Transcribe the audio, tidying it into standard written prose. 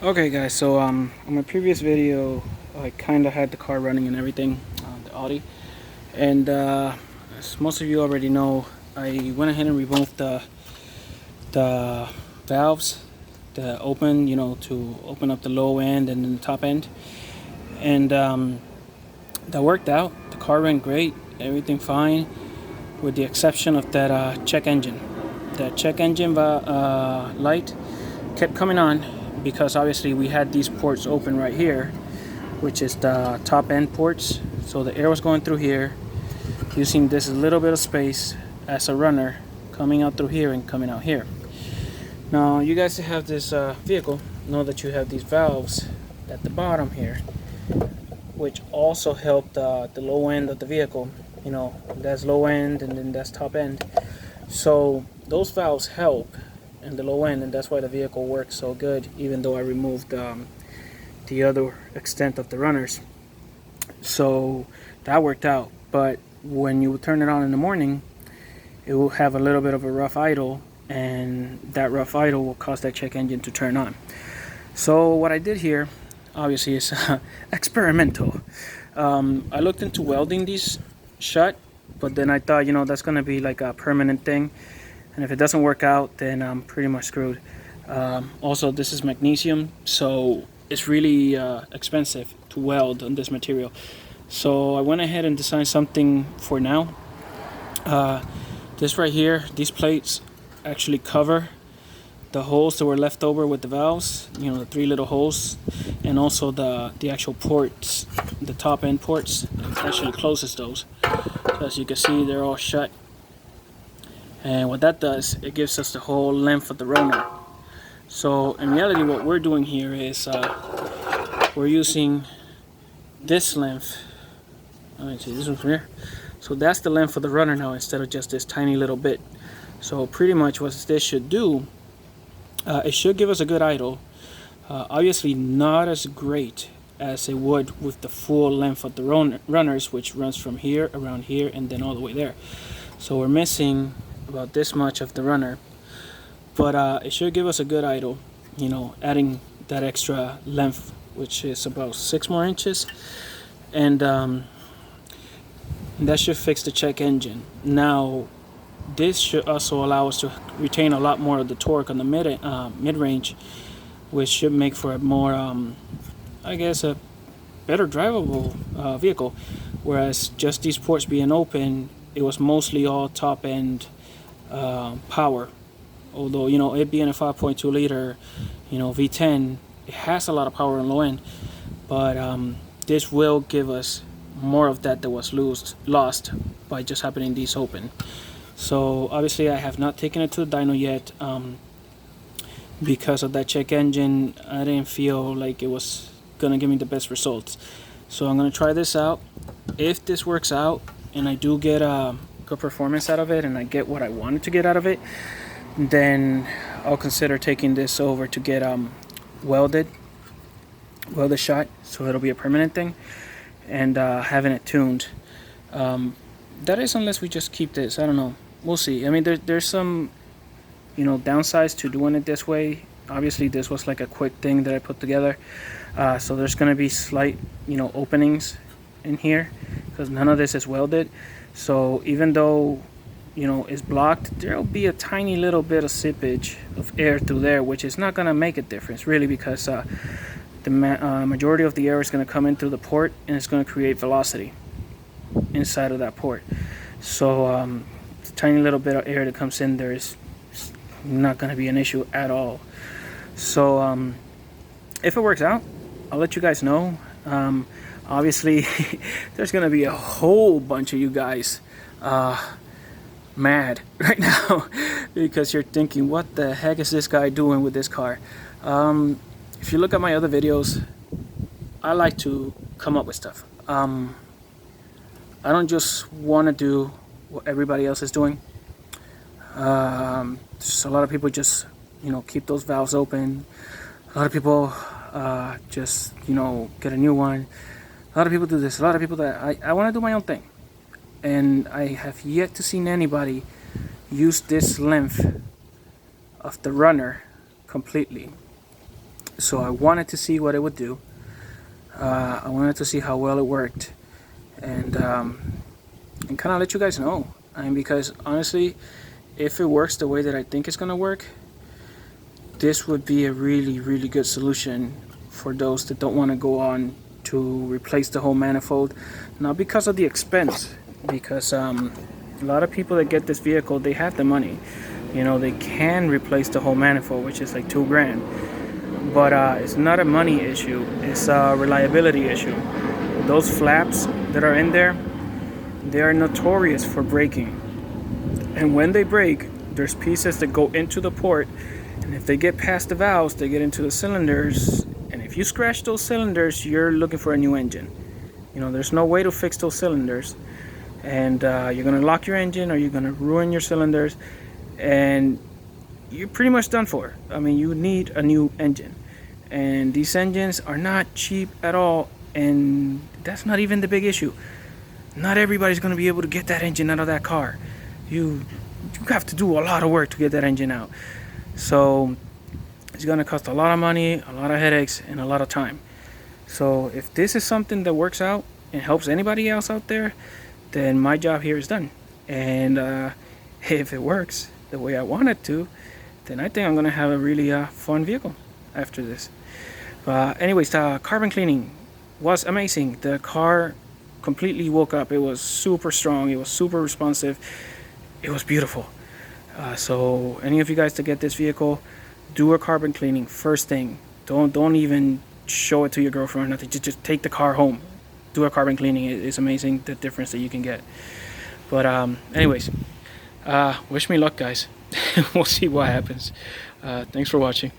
Okay guys, so on my previous video I kind of had the car running and everything, the Audi, and as most of you already know, I went ahead and removed the valves that open, to open up the low end and then the top end, and that worked out. The car ran great, everything fine, with the exception of that check engine. That check engine light kept coming on because obviously we had these ports open right here, which is the top end ports. So the air was going through here, using this little bit of space as a runner, coming out through here and coming out here. Now you guys that have this vehicle know that you have these valves at the bottom here, which also help the low end of the vehicle. That's low end and then that's top end. So those valves help in the low end, and that's why the vehicle works so good, even though I removed the other extent of the runners. So that worked out. But when you turn it on in the morning, it will have a little bit of a rough idle, and that rough idle will cause that check engine to turn on. So what I did here, obviously, is experimental. I looked into welding these shut, but then I thought, that's going to be like a permanent thing, and if it doesn't work out, then I'm pretty much screwed. Also, this is magnesium, so it's really expensive to weld on this material. So I went ahead and designed something for now. This right here, these plates actually cover the holes that were left over with the valves, the 3 little holes, and also the actual ports, the top end ports. It actually closes those. So as you can see, they're all shut. And what that does, it gives us the whole length of the runner. So in reality, what we're doing here is we're using this length. Let's see, this one from here. So that's the length of the runner now, instead of just this tiny little bit. So pretty much what this should do, it should give us a good idle. Obviously not as great as it would with the full length of the runners, which runs from here, around here, and then all the way there. So we're missing about this much of the runner, but it should give us a good idle, adding that extra length, which is about 6 more inches, and that should fix the check engine. Now this should also allow us to retain a lot more of the torque on the mid-range, which should make for a more I guess a better drivable vehicle, whereas just these ports being open, it was mostly all top end power. Although it being a 5.2 liter V10, it has a lot of power on low end, but this will give us more of that was lost by just having these open. So obviously I have not taken it to the dyno yet, because of that check engine. I didn't feel like it was gonna give me the best results, so I'm gonna try this out. If this works out and I do get a good performance out of it, and I get what I wanted to get out of it, then I'll consider taking this over to get welded shot, so it'll be a permanent thing, and having it tuned. That is, unless we just keep this. I don't know, we'll see. I mean, there's some downsides to doing it this way. Obviously this was like a quick thing that I put together, so there's going to be slight openings in here because none of this is welded. So even though it's blocked, there'll be a tiny little bit of seepage of air through there, which is not going to make a difference really, because the majority of the air is going to come in through the port, and it's going to create velocity inside of that port. So the tiny little bit of air that comes in there is not going to be an issue at all. So if it works out, I'll let you guys know. Obviously there's going to be a whole bunch of you guys mad right now because you're thinking, what the heck is this guy doing with this car? If you look at my other videos, I like to come up with stuff. I don't just want to do what everybody else is doing. So a lot of people just keep those valves open. A lot of people just get a new one. A lot of people do this. A lot of people that I want to do my own thing, and I have yet to see anybody use this length of the runner completely. So I wanted to see what it would do. I wanted to see how well it worked, and kind of let you guys know. I mean, because honestly, if it works the way that I think it's gonna work, this would be a really, really good solution for those that don't want to go on to replace the whole manifold. Not because of the expense, because a lot of people that get this vehicle, they have the money. You know, they can replace the whole manifold, which is like $2,000. But it's not a money issue, it's a reliability issue. Those flaps that are in there, they are notorious for breaking. And when they break, there's pieces that go into the port, and if they get past the valves, they get into the cylinders. And if you scratch those cylinders, you're looking for a new engine. You know, there's no way to fix those cylinders. And you're gonna lock your engine, or you're gonna ruin your cylinders, and you're pretty much done for. I mean, you need a new engine, and these engines are not cheap at all, and that's not even the big issue. Not everybody's going to be able to get that engine out of that car. You have to do a lot of work to get that engine out, so it's going to cost a lot of money, a lot of headaches, and a lot of time. So if this is something that works out and helps anybody else out there, then my job here is done. And if it works the way I want it to, then I think I'm gonna have a really fun vehicle after this. Anyways, the carbon cleaning was amazing. The car completely woke up. It was super strong. It was super responsive. It was beautiful. So any of you guys that get this vehicle, do a carbon cleaning first thing. Don't even show it to your girlfriend or nothing. Just take the car home. Do a carbon cleaning. It's amazing the difference that you can get. But anyways, wish me luck, guys. We'll see what happens. Thanks for watching.